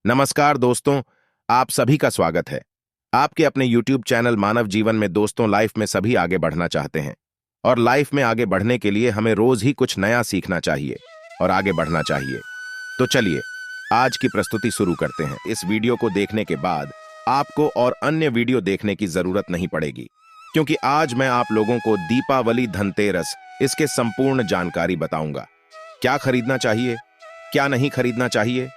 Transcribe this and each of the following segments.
नमस्कार दोस्तों, आप सभी का स्वागत है आपके अपने YouTube चैनल मानव जीवन में। दोस्तों, लाइफ में सभी आगे बढ़ना चाहते हैं और लाइफ में आगे बढ़ने के लिए हमें रोज ही कुछ नया सीखना चाहिए और आगे बढ़ना चाहिए। तो चलिए आज की प्रस्तुति शुरू करते हैं। इस वीडियो को देखने के बाद आपको और अन्य वीडियो देखने की जरूरत नहीं पड़ेगी, क्योंकि आज मैं आप लोगों को दीपावली, धनतेरस, इसके संपूर्ण जानकारी बताऊंगा। क्या खरीदना चाहिए, क्या नहीं खरीदना चाहिए,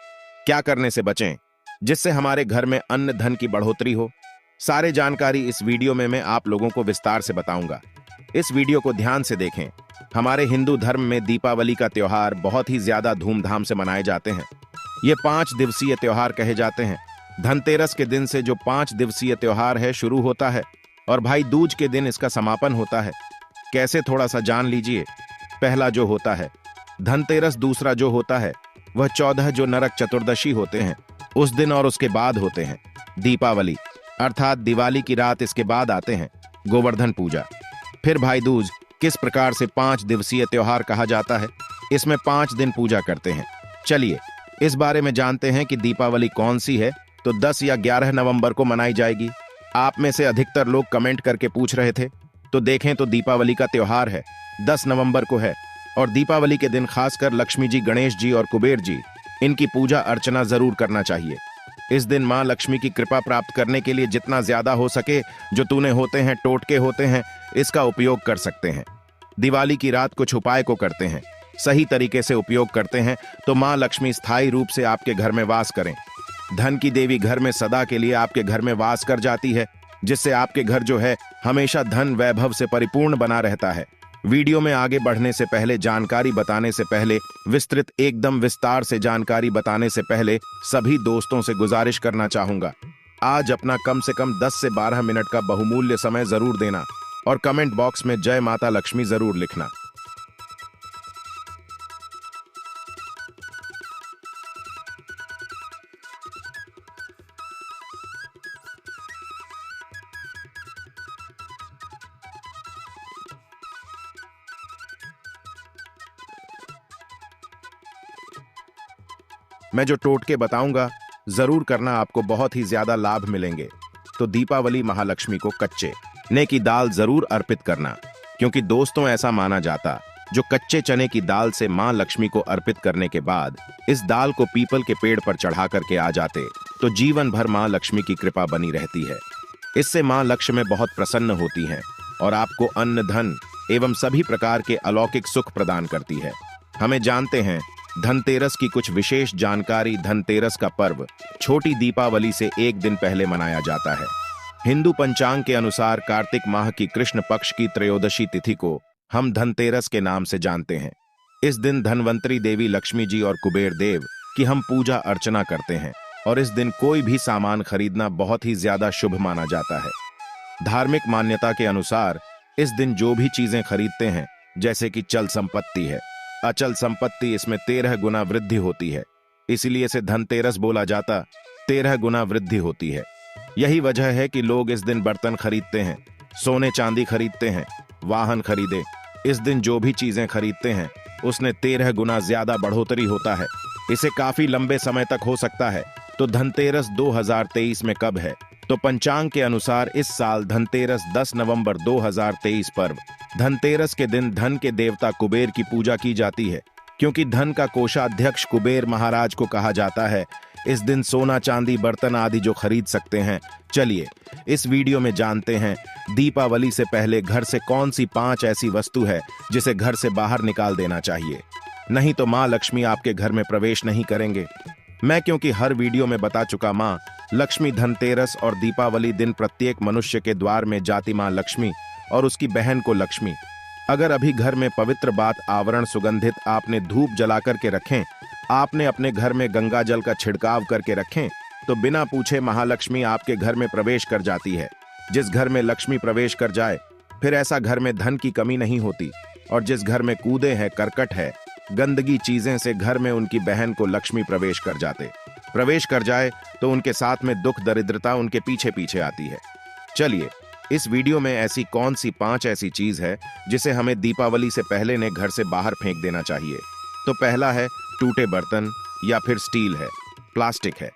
क्या करने से बचें जिससे हमारे घर में अन्न धन की बढ़ोतरी हो। सारे जानकारी इस वीडियो में मैं आप लोगों को विस्तार से बताऊंगा। इस वीडियो को ध्यान से देखें। हमारे हिंदू धर्म में दीपावली का त्योहार बहुत ही ज्यादा धूमधाम से मनाए जाते हैं। ये 5 दिवसीय त्योहार कहे जाते हैं। धनतेरस के दिन से जो 5 दिवसीय त्योहार है शुरू होता है और भाई दूज के दिन इसका समापन होता है। कैसे, थोड़ा सा जान लीजिए। पहला जो होता है धनतेरस, दूसरा जो होता है वह 14 जो नरक चतुर्दशी होते हैं उस दिन, और उसके बाद होते हैं दीपावली अर्थात दिवाली की रात। इसके बाद आते हैं गोवर्धन पूजा, फिर भाई दूज। किस प्रकार से 5 दिवसीय त्योहार कहा जाता है, इसमें 5 दिन पूजा करते हैं। चलिए इस बारे में जानते हैं कि दीपावली कौन सी है। तो 10 या 11 नवंबर को मनाई जाएगी। आप में से अधिकतर लोग कमेंट करके पूछ रहे थे, तो देखें तो दीपावली का त्योहार है 10 नवंबर को है। और दीपावली के दिन खासकर लक्ष्मी जी, गणेश जी और कुबेर जी, इनकी पूजा अर्चना जरूर करना चाहिए। इस दिन मां लक्ष्मी की कृपा प्राप्त करने के लिए जितना ज्यादा हो सके, जो तूने होते हैं, टोटके होते हैं, इसका उपयोग कर सकते हैं। दिवाली की रात कुछ उपाय को करते हैं, सही तरीके से उपयोग करते हैं तो मां लक्ष्मी स्थायी रूप से आपके घर में वास करें। धन की देवी घर में सदा के लिए आपके घर में वास कर जाती है, जिससे आपके घर जो है हमेशा धन वैभव से परिपूर्ण बना रहता है। वीडियो में आगे बढ़ने से पहले, जानकारी बताने से पहले, विस्तृत एकदम विस्तार से जानकारी बताने से पहले सभी दोस्तों से गुजारिश करना चाहूंगा, आज अपना कम से कम 10 से 12 मिनट का बहुमूल्य समय जरूर देना और कमेंट बॉक्स में जय माता लक्ष्मी जरूर लिखना। मैं जो टोटके बताऊंगा जरूर करना, आपको बहुत ही ज्यादा लाभ मिलेंगे। तो दीपावली महालक्ष्मी को कच्चे चने की दाल जरूर अर्पित करना, क्योंकि दोस्तों ऐसा माना जाता जो कच्चे चने की दाल से मां लक्ष्मी को अर्पित करने के बाद इस दाल को पीपल के पेड़ पर चढ़ा करके आ जाते तो जीवन भर मां लक्ष्मी की कृपा बनी रहती है। इससे मां लक्ष्मी में बहुत प्रसन्न होती हैं और आपको अन्न, धन एवं सभी प्रकार के अलौकिक सुख प्रदान करती है। हमें जानते हैं धनतेरस की कुछ विशेष जानकारी। धनतेरस का पर्व छोटी दीपावली से एक दिन पहले मनाया जाता है। हिंदू पंचांग के अनुसार कार्तिक माह की कृष्ण पक्ष की त्रयोदशी तिथि को हम धनतेरस के नाम से जानते हैं। इस दिन धनवंतरी देवी लक्ष्मी जी और कुबेर देव की हम पूजा अर्चना करते हैं और इस दिन कोई भी सामान खरीदना बहुत ही ज्यादा शुभ माना जाता है। धार्मिक मान्यता के अनुसार इस दिन जो भी चीजें खरीदते हैं, जैसे कि चल संपत्ति है, अचल संपत्ति, इसमें 13 गुना वृद्धि होती है, इसलिए इसे धनतेरस बोला जाता। 13 गुना वृद्धि होती है। यही वजह है कि लोग इस दिन बर्तन खरीदते हैं, सोने चांदी खरीदते हैं, वाहन खरीदे। इस दिन जो भी चीजें खरीदते हैं उसने 13 गुना ज्यादा बढ़ोतरी होता है। इसे काफी लंबे समय तक हो सकता है। तो धनतेरस 2023 में कब है? तो पंचांग के अनुसार इस साल धनतेरस 10 नवंबर 2023 पर्व। धनतेरस के दिन धन के देवता कुबेर की पूजा की जाती है, क्योंकि धन का कोषाध्यक्ष कुबेर महाराज को कहा जाता है। इस दिन सोना चांदी, बर्तन आदि जो खरीद सकते हैं। चलिए इस वीडियो में जानते हैं दीपावली से पहले घर से कौन सी 5 ऐसी वस्तु है जिसे घर से बाहर निकाल देना चाहिए, नहीं तो मां लक्ष्मी आपके घर में प्रवेश नहीं करेंगे। मैं क्योंकि हर वीडियो में बता चुका, मां लक्ष्मी धनतेरस और दीपावली दिन प्रत्येक मनुष्य के द्वार में जाती मां लक्ष्मी और उसकी बहन को लक्ष्मी। अगर अभी घर में पवित्र बात, आवरण सुगंधित आपने धूप जला करके रखें, आपने अपने घर में गंगा जल का छिड़काव करके रखें, तो बिना पूछे महालक्ष्मी आपके घर में प्रवेश कर जाती है। जिस घर में लक्ष्मी प्रवेश कर जाए फिर ऐसा घर में धन की कमी नहीं होती। और जिस घर में कूदे हैं, करकट है, गंदगी चीजें से घर में उनकी बहन को लक्ष्मी प्रवेश कर जाए तो उनके साथ में दुख दरिद्रता उनके पीछे पीछे आती है। चलिए इस वीडियो में ऐसी कौन सी 5 ऐसी चीज है जिसे हमें दीपावली से पहले ने घर से बाहर फेंक देना चाहिए। तो पहला है टूटे बर्तन या फिर स्टील है, प्लास्टिक है।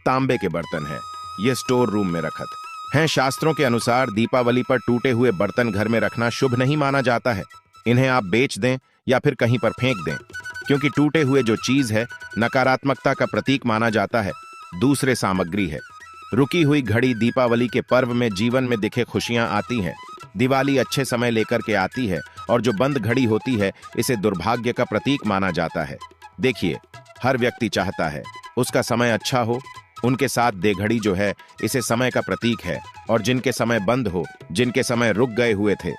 तांबे के बर्तन है। ये स्टोर रूम में रखत हैं। शास्त्रों के अनुसार दीपावली पर टूटे हुए बर्तन घर में रखना शुभ नहीं माना जाता है। इन्हें आप बेच दें या फिर कहीं पर फेंक दें, क्योंकि टूटे हुए जो चीज है नकारात्मकता का प्रतीक माना जाता है। दूसरे सामग्री है। रुकी हुई घड़ी दीपावली के पर्व में जीवन में दिखे खुशियां आती हैं। दिवाली अच्छे समय लेकर के आती है और जो बंद घड़ी होती है इसे दुर्भाग्य का प्रतीक माना जाता है। देखिए, हर व्यक्ति चाहता है उसका समय अच्छा हो। उनके साथ दे घड़ी जो है इसे समय का प्रतीक है, और जिनके समय बंद हो, जिनके समय रुक गए हुए थे,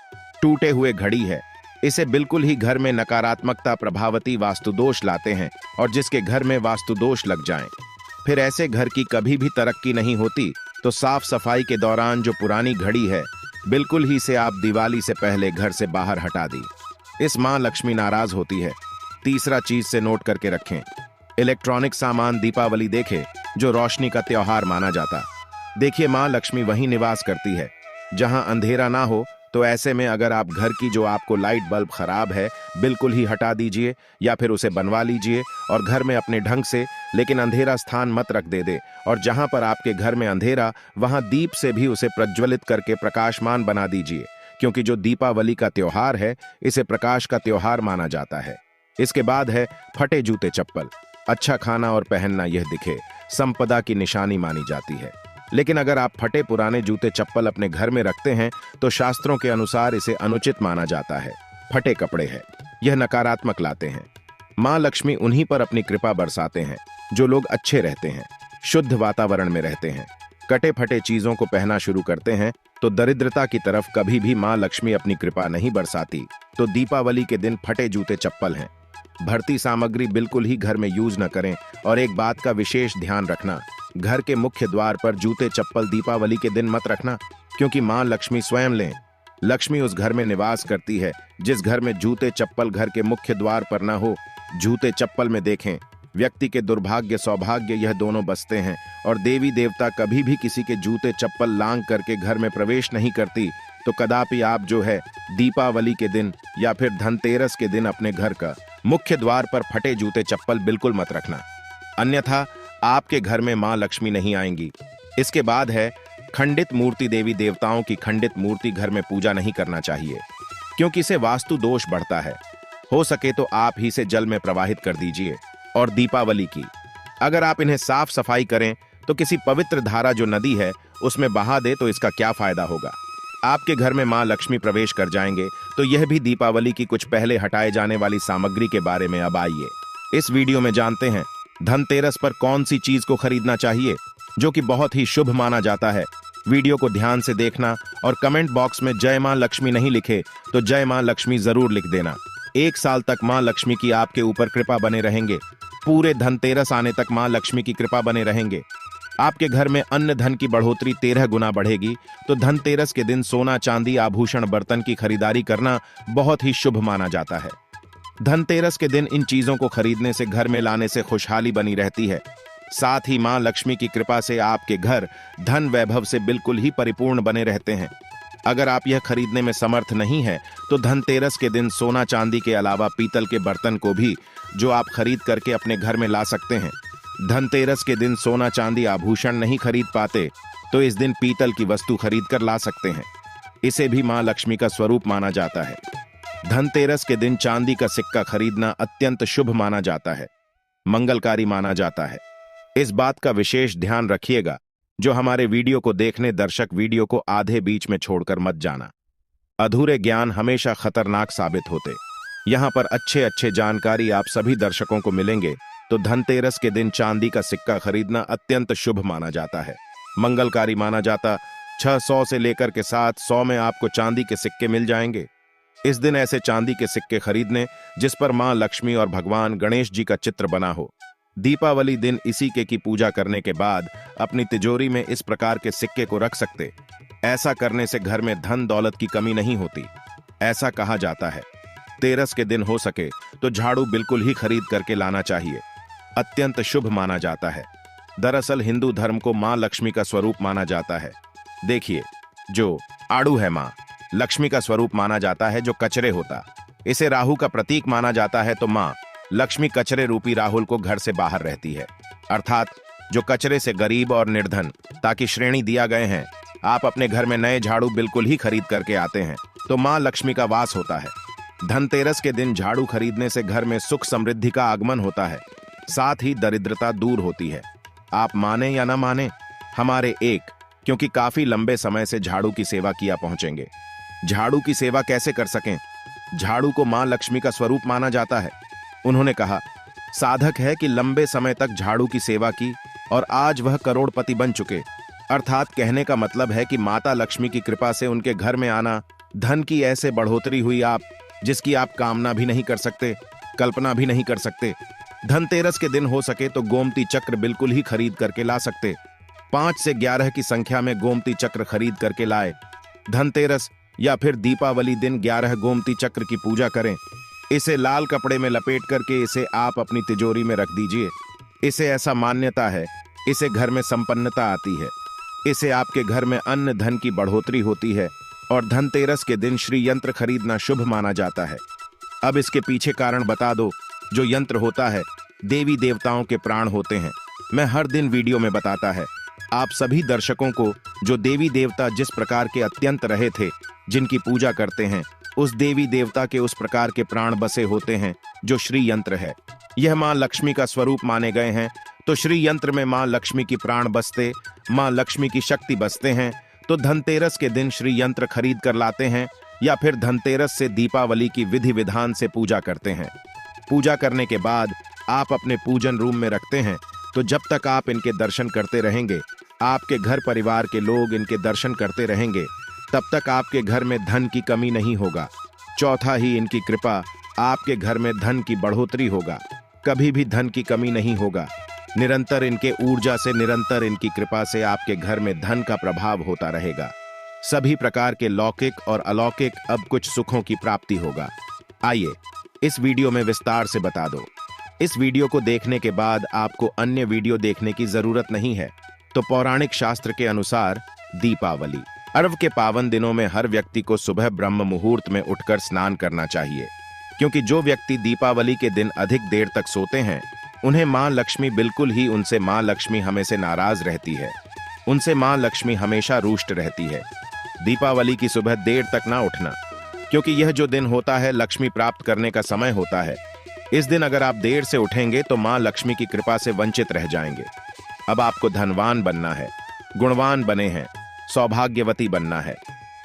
टूटे हुए घड़ी है, इसे बिल्कुल ही घर में नकारात्मकता प्रभावती वास्तुदोष लाते हैं। और जिसके घर में वास्तुदोष लग जाएं, फिर ऐसे घर की कभी भी तरक्की नहीं होती। तो साफ सफाई के दौरान जो पुरानी घड़ी है बिल्कुल ही से आप दिवाली से पहले घर से बाहर हटा दी। इस मां लक्ष्मी नाराज होती है। तीसरा चीज से नोट करके रखें, इलेक्ट्रॉनिक सामान दीपावली देखे जो रोशनी का त्योहार माना जाता। देखिए, मां लक्ष्मी वहीं निवास करती है जहां अंधेरा ना हो। तो ऐसे में अगर आप घर की जो आपको लाइट बल्ब खराब है बिल्कुल ही हटा दीजिए या फिर उसे बनवा लीजिए और घर में अपने ढंग से, लेकिन अंधेरा स्थान मत रख दे। और जहां पर आपके घर में अंधेरा, वहां दीप से भी उसे प्रज्वलित करके प्रकाशमान बना दीजिए, क्योंकि जो दीपावली का त्योहार है इसे प्रकाश का त्योहार माना जाता है। इसके बाद है फटे जूते चप्पल। अच्छा खाना और पहनना यह दिखे संपदा की निशानी मानी जाती है। लेकिन अगर आप फटे पुराने जूते चप्पल अपने घर में रखते हैं तो शास्त्रों के अनुसार इसे अनुचित माना जाता है। फटे कपड़े हैं, यह नकारात्मक लाते हैं। मां लक्ष्मी उन्हीं पर अपनी कृपा बरसाते हैं जो लोग अच्छे रहते हैं, शुद्ध वातावरण में रहते हैं। कटे फटे चीजों को पहना शुरू करते हैं तो दरिद्रता की तरफ कभी भी मां लक्ष्मी अपनी कृपा नहीं बरसाती। तो दीपावली के दिन फटे जूते चप्पल हैं। भरती सामग्री बिल्कुल ही घर में यूज न करें। और एक बात का विशेष ध्यान रखना, घर के मुख्य द्वार पर जूते चप्पल दीपावली के दिन मत रखना, क्योंकि मां लक्ष्मी स्वयं लें। लक्ष्मी उस घर में निवास करती है जिस घर में जूते चप्पल घर के मुख्य द्वार पर ना हो। जूते चप्पल में देखें, व्यक्ति के दुर्भाग्य सौभाग्य यह दोनों बसते हैं, और देवी देवता कभी भी किसी के जूते चप्पल लांग करके घर में प्रवेश नहीं करती। तो कदापि आप जो है दीपावली के दिन या फिर धनतेरस के दिन अपने घर का मुख्य द्वार पर फटे जूते चप्पल बिल्कुल मत रखना, अन्यथा आपके घर में मां लक्ष्मी नहीं आएंगी। इसके बाद है खंडित मूर्ति। देवी देवताओं की खंडित मूर्ति घर में पूजा नहीं करना चाहिए, क्योंकि इसे वास्तु दोष बढ़ता है। हो सके तो आप ही से जल में प्रवाहित कर दीजिए। और दीपावली की अगर आप इन्हें साफ सफाई करें तो किसी पवित्र धारा जो नदी है उसमें बहा दे तो इसका क्या फायदा होगा। आपके घर में मां लक्ष्मी प्रवेश कर जाएंगे। तो यह भी दीपावली की कुछ पहले हटाए जाने वाली सामग्री के बारे में अब आइए इस वीडियो में जानते हैं। धनतेरस पर कौन सी चीज को खरीदना चाहिए जो कि बहुत ही शुभ माना जाता है। वीडियो को ध्यान से देखना और कमेंट बॉक्स में जय मां लक्ष्मी नहीं लिखे तो जय मां लक्ष्मी जरूर लिख देना। 1 साल तक मां लक्ष्मी की आपके ऊपर कृपा बने रहेंगे। पूरे धनतेरस आने तक मां लक्ष्मी की कृपा बने रहेंगे। आपके घर में अन्न धन की बढ़ोतरी 13 गुना बढ़ेगी। तो धनतेरस के दिन सोना चांदी आभूषण बर्तन की खरीदारी करना बहुत ही शुभ माना जाता है। धनतेरस के दिन इन चीजों को खरीदने से घर में लाने से खुशहाली बनी रहती है। साथ ही मां लक्ष्मी की कृपा से आपके घर धन वैभव से बिल्कुल ही परिपूर्ण बने रहते हैं। अगर आप यह खरीदने में समर्थ नहीं है तो धनतेरस के दिन सोना चांदी के अलावा पीतल के बर्तन को भी जो आप खरीद करके अपने घर में ला सकते हैं। धनतेरस के दिन सोना चांदी आभूषण नहीं खरीद पाते तो इस दिन पीतल की वस्तु खरीद कर ला सकते हैं। इसे भी मां लक्ष्मी का स्वरूप माना जाता है। धनतेरस के दिन चांदी का सिक्का खरीदना अत्यंत शुभ माना जाता है, मंगलकारी माना जाता है। इस बात का विशेष ध्यान रखिएगा जो हमारे वीडियो को देखने दर्शक वीडियो को आधे बीच में छोड़कर मत जाना। अधूरे ज्ञान हमेशा खतरनाक साबित होते। यहाँ पर अच्छे अच्छे जानकारी आप सभी दर्शकों को मिलेंगे। तो धनतेरस के दिन चांदी का सिक्का खरीदना अत्यंत शुभ माना जाता है, मंगलकारी माना जाता। 600 से लेकर के 700 में आपको चांदी के सिक्के मिल जाएंगे। इस दिन ऐसे चांदी के सिक्के खरीदने जिस पर मां लक्ष्मी और भगवान गणेश जी का चित्र बना हो। दीपावली दिन इसी के की पूजा करने के बाद अपनी तिजोरी में इस प्रकार के सिक्के को रख सकते। ऐसा करने से घर में धन दौलत की कमी नहीं होती, ऐसा कहा जाता है। तेरस के दिन हो सके तो झाड़ू बिल्कुल ही खरीद करके लाना चाहिए, अत्यंत शुभ माना जाता है। दरअसल हिंदू धर्म को मां लक्ष्मी का स्वरूप माना जाता है। देखिए, जो आड़ू है मां लक्ष्मी का स्वरूप माना जाता है, जो कचरे होता इसे राहु का प्रतीक माना जाता है। तो मां लक्ष्मी कचरे रूपी राहुल को घर से बाहर रहती है, अर्थात जो कचरे से गरीब और निर्धन ताकि श्रेणी दिया गए हैं, आप अपने घर में नए झाड़ू बिल्कुल ही खरीद करके आते हैं तो मां लक्ष्मी का वास होता है। धनतेरस के दिन झाड़ू खरीदने से घर में सुख समृद्धि का आगमन होता है, साथ ही दरिद्रता दूर होती है। आप माने या ना माने, हमारे क्योंकि काफी लंबे समय से झाड़ू की सेवा किया पहुंचेंगे। झाड़ू की सेवा कैसे कर सकें? झाड़ू को मां लक्ष्मी का स्वरूप माना जाता है। उन्होंने कहा, साधक है कि लंबे समय तक झाड़ू की सेवा की और आज वह करोड़पति बन चुके। अर्थात कहने का मतलब है कि माता लक्ष्मी की कृपा से उनके घर में आना, धन की ऐसे बढ़ोतरी हुई जिसकी आप कामना भी नहीं कर सकते, कल्पना भी नहीं कर सकते। धनतेरस के दिन हो सके तो गोमती चक्र बिल्कुल ही खरीद करके ला सकते। 5 से 11 की संख्या में गोमती चक्र खरीद करके लाए। धनतेरस या फिर दीपावली दिन 11 गोमती चक्र की पूजा करें। इसे लाल कपड़े में लपेट करके इसे आप अपनी तिजोरी में रख दीजिए। इसे ऐसा मान्यता है, इसे घर में संपन्नता आती है, इसे आपके घर में अन्न धन की बढ़ोतरी होती है और धनतेरस के दिन श्री यंत्र खरीदना शुभ माना जाता है। अब इसके पीछे कारण बता दो। जो यंत्र होता है, देवी देवताओं के प्राण होते हैं। मैं हर दिन वीडियो में बताता है आप सभी दर्शकों को, जो देवी देवता जिस प्रकार के अत्यंत रहे थे, जिनकी पूजा करते हैं, उस देवी देवता के उस प्रकार के प्राण बसे होते हैं जो श्री यंत्र है। यह मां लक्ष्मी का स्वरूप माने गए हैं, तो श्री यंत्र में मां लक्ष्मी की प्राण बसते, मां लक्ष्मी की शक्ति बसते हैं। तो धनतेरस के दिन श्री यंत्र खरीद कर लाते हैं या फिर धनतेरस से दीपावली की विधि विधान से पूजा करते हैं। पूजा करने के बाद आप अपने पूजन रूम में रखते हैं, तो जब तक आप इनके दर्शन करते रहेंगे, आपके घर परिवार के लोग इनके दर्शन करते रहेंगे, तब तक आपके घर में धन की कमी नहीं होगा। चौथा ही इनकी कृपा, आपके घर में धन की बढ़ोतरी होगा, कभी भी धन की कमी नहीं होगा। निरंतर इनके ऊर्जा से, निरंतर इनकी कृपा से आपके घर में धन का प्रभाव होता रहेगा। सभी प्रकार के लौकिक और अलौकिक अब कुछ सुखों की प्राप्ति होगा। आइए इस वीडियो में विस्तार से बता दो। इस वीडियो को देखने के बाद आपको अन्य वीडियो देखने की जरूरत नहीं है। तो पौराणिक शास्त्र के अनुसार दीपावली पर्व के पावन दिनों में हर व्यक्ति को सुबह ब्रह्म मुहूर्त में उठकर स्नान करना चाहिए, क्योंकि जो व्यक्ति दीपावली के दिन अधिक देर तक सोते हैं, उन्हें मां लक्ष्मी बिल्कुल ही, उनसे मां लक्ष्मी हमेशा नाराज रहती है, उनसे मां लक्ष्मी हमेशा रुष्ट रहती है। दीपावली की सुबह देर तक ना उठना, क्योंकि यह जो दिन होता है लक्ष्मी प्राप्त करने का समय होता है। इस दिन अगर आप देर से उठेंगे तो मां लक्ष्मी की कृपा से वंचित रह जाएंगे। अब आपको धनवान बनना है, गुणवान बने हैं, सौभाग्यवती बनना है,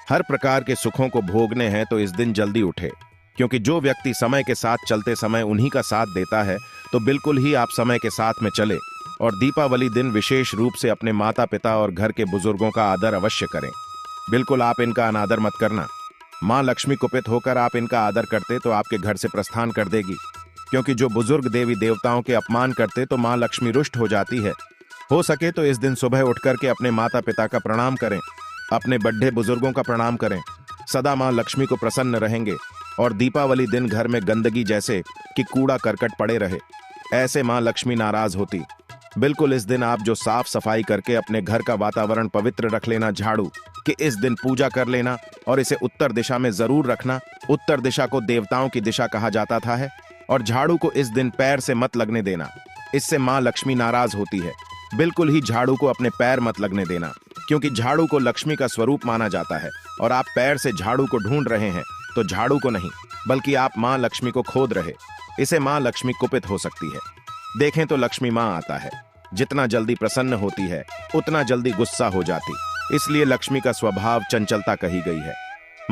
हर प्रकार के सुखों को भोगने हैं, तो इस दिन जल्दी उठे, क्योंकि जो व्यक्ति समय के साथ चलते समय उन्हीं का साथ देता है, तो बिल्कुल ही आप समय के साथ में चले और दीपावली दिन विशेष रूप से अपने माता पिता और घर के बुजुर्गों का आदर अवश्य करें। बिल्कुल आप इनका अनादर मत करना। मां लक्ष्मी कुपित होकर आप इनका आदर करते तो आपके घर से प्रस्थान कर देगी, क्योंकि जो बुजुर्ग देवी देवताओं के अपमान करते तो मां लक्ष्मी रुष्ट हो जाती है। हो सके तो इस दिन सुबह उठ करके अपने माता पिता का प्रणाम करें, अपने बड्ढे बुजुर्गों का प्रणाम करें, सदा मां लक्ष्मी को प्रसन्न रहेंगे। और दीपावली दिन घर में गंदगी जैसे कि कूड़ा करकट पड़े रहे, ऐसे मां लक्ष्मी नाराज होती। बिल्कुल इस दिन आप जो साफ सफाई करके अपने घर का वातावरण पवित्र रख लेना, झाड़ू कि इस दिन पूजा कर लेना और इसे उत्तर दिशा में जरूर रखना। उत्तर दिशा को देवताओं की दिशा कहा जाता था है, और झाड़ू को इस दिन पैर से मत लगने देना, इससे मां लक्ष्मी नाराज होती है। बिल्कुल ही झाड़ू को अपने पैर मत लगने देना, क्योंकि झाड़ू को लक्ष्मी का स्वरूप माना जाता है और आप पैर से झाड़ू को ढूंढ रहे हैं, तो झाड़ू को नहीं बल्कि आप मां लक्ष्मी को खोद रहे, इसे मां लक्ष्मी कुपित हो सकती है। देखें तो लक्ष्मी मां आता है, जितना जल्दी प्रसन्न होती है उतना जल्दी गुस्सा हो जाती, इसलिए लक्ष्मी का स्वभाव चंचलता कही गई है।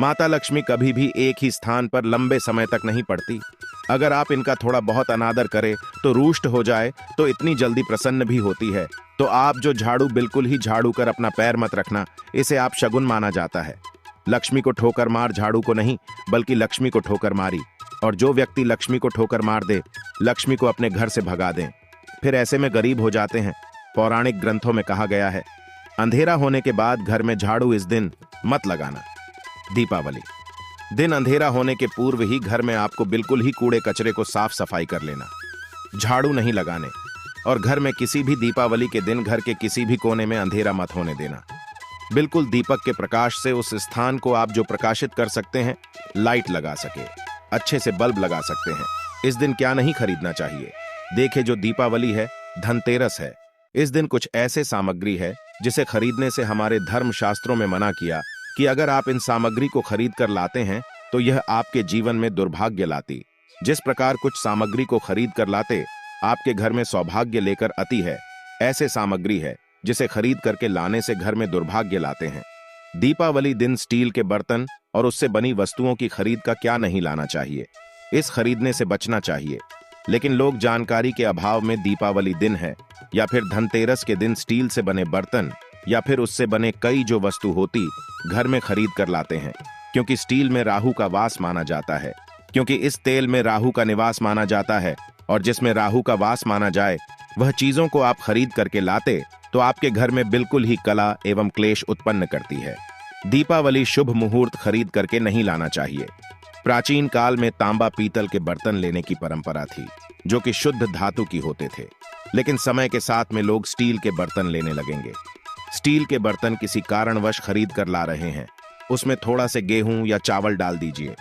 माता लक्ष्मी कभी भी एक ही स्थान पर लंबे समय तक नहीं पड़ती। अगर आप इनका थोड़ा बहुत अनादर करें तो रुष्ट हो जाए तो इतनी जल्दी प्रसन्न भी होती है। तो आप जो झाड़ू बिल्कुल ही झाड़ू कर अपना पैर मत रखना, इसे आप शगुन माना जाता है। लक्ष्मी को ठोकर मार झाड़ू को नहीं, बल्कि लक्ष्मी को ठोकर मारी। और जो व्यक्ति लक्ष्मी को ठोकर मार दे, लक्ष्मी को अपने घर से भगा दें, फिर ऐसे में गरीब हो जाते हैं। पौराणिक ग्रंथों में कहा गया है, अंधेरा होने के बाद घर में झाड़ू इस दिन मत लगाना। दीपावली दिन अंधेरा होने के पूर्व ही घर में आपको बिल्कुल ही कूड़े कचरे को साफ सफाई कर लेना, झाड़ू नहीं लगाने। और घर में किसी भी दीपावली के दिन घर के किसी भी कोने में अंधेरा मत होने देना। बिल्कुल दीपक के प्रकाश से उस स्थान को आप जो प्रकाशित कर सकते हैं, लाइट लगा सके, अच्छे से बल्ब लगा सकते हैं। इस दिन क्या नहीं खरीदना चाहिए? देखे जो दीपावली है, धनतेरस है, इस दिन कुछ ऐसे सामग्री है जिसे खरीदने से हमारे धर्म शास्त्रों में मना किया कि अगर आप इन सामग्री को खरीद कर लाते हैं तो यह आपके जीवन में दुर्भाग्य लाती। जिस प्रकार कुछ सामग्री को खरीद कर लाते आपके घर में सौभाग्य लेकर आती है, ऐसे सामग्री है जिसे खरीद करके लाने से घर में दुर्भाग्य लाते हैं। दीपावली दिन स्टील के बर्तन और उससे बनी वस्तुओं की खरीद का क्या नहीं लाना चाहिए, इस खरीदने से बचना चाहिए। लेकिन लोग जानकारी के अभाव में दीपावली दिन है या फिर धनतेरस के दिन स्टील से बने बर्तन या फिर उससे बने कई जो वस्तु होती घर में खरीद कर लाते हैं, क्योंकि स्टील में राहु का वास माना जाता है, क्योंकि इस तेल में राहु का निवास माना जाता है और जिसमें राहु का वास माना जाए वह चीजों को आप खरीद करके लाते तो आपके घर में बिल्कुल ही कला एवं क्लेश उत्पन्न करती है। दीपावली शुभ मुहूर्त खरीद करके नहीं लाना चाहिए। प्राचीन काल में तांबा पीतल के बर्तन लेने की परंपरा थी जो कि शुद्ध धातु की होते थे, लेकिन समय के साथ में लोग स्टील के बर्तन लेने लगेंगे। स्टील के बर्तन किसी कारणवश खरीद कर ला रहे हैं, उसमें थोड़ा से गेहूं या चावल डाल दीजिए।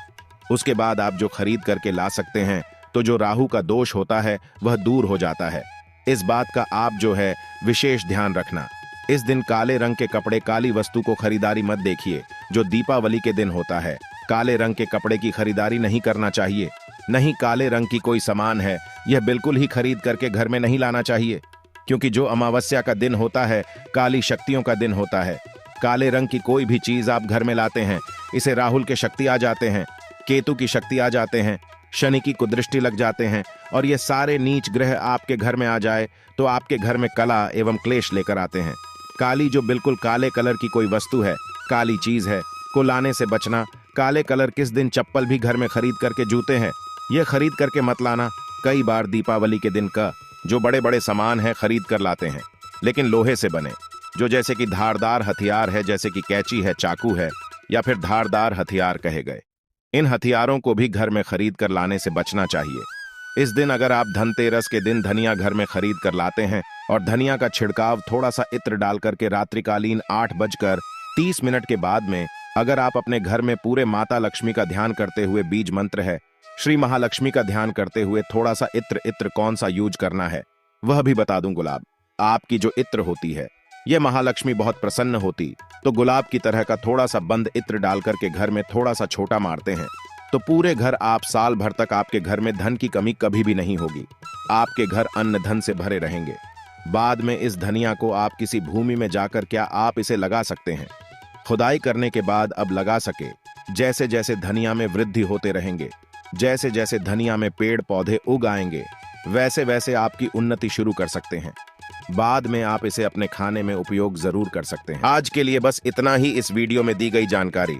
उसके बाद आप जो खरीद करके ला सकते हैं तो जो राहु का दोष होता है वह दूर हो जाता है। इस बात का आप जो है विशेष ध्यान रखना। इस दिन काले रंग के कपड़े, काली वस्तु को खरीदारी मत देखिए। जो दीपावली के दिन होता है काले रंग के कपड़े की खरीदारी नहीं करना चाहिए। नहीं काले रंग की कोई सामान है यह बिल्कुल ही खरीद करके घर में नहीं लाना चाहिए, क्योंकि जो अमावस्या का दिन होता है काली शक्तियों का दिन होता है। काले रंग की कोई भी चीज आप घर में लाते हैं इसे राहुल के शक्ति आ जाते हैं, केतु की शक्ति आ जाते हैं, शनि की कुदृष्टि लग जाते हैं और ये सारे नीच ग्रह आपके घर में आ जाए तो आपके घर में कला एवं क्लेश लेकर आते हैं। काली जो बिल्कुल काले कलर की कोई वस्तु है, काली चीज है, को लाने से बचना। काले कलर किस दिन चप्पल भी घर में खरीद करके जूते हैं ये खरीद करके मत लाना। कई बार दीपावली के दिन का जो बड़े बड़े सामान है खरीद कर लाते हैं, लेकिन लोहे से बने, जो जैसे कि धारदार हथियार है, जैसे कि कैंची है, चाकू है या फिर धारदार हथियार कहे गए। इन हथियारों को भी घर में खरीद कर लाने से बचना चाहिए। इस दिन अगर आप धनतेरस के दिन धनिया घर में खरीद कर लाते हैं और धनिया का छिड़काव थोड़ा सा इत्र डाल करके रात्रिकालीन 8:30 के बाद में अगर आप अपने घर में पूरे माता लक्ष्मी का ध्यान करते हुए बीज मंत्र है, श्री महालक्ष्मी का ध्यान करते हुए थोड़ा सा इत्र कौन सा यूज करना है वह भी बता दूं। गुलाब आपकी जो इत्र होती है यह महालक्ष्मी बहुत प्रसन्न होती, तो गुलाब की तरह का थोड़ा सा बंद इत्र डाल करके घर में थोड़ा सा छोटा मारते हैं तो पूरे घर आप साल भर तक आपके घर में धन की कमी कभी भी नहीं होगी। आपके घर अन्न धन से भरे रहेंगे। बाद में इस धनिया को आप किसी भूमि में जाकर क्या आप इसे लगा सकते हैं, खुदाई करने के बाद अब लगा सके। जैसे जैसे धनिया में वृद्धि होते रहेंगे, जैसे जैसे धनिया में पेड़ पौधे उग आएंगे, वैसे वैसे आपकी उन्नति शुरू कर सकते हैं। बाद में आप इसे अपने खाने में उपयोग जरूर कर सकते हैं। आज के लिए बस इतना ही इस वीडियो में दी गई जानकारी।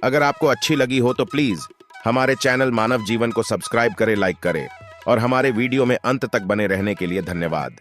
अगर आपको अच्छी लगी हो तो प्लीज हमारे चैनल मानव जीवन को सब्सक्राइब करें, लाइक करें और हमारे वीडियो में अंत तक बने रहने के लिए धन्यवाद।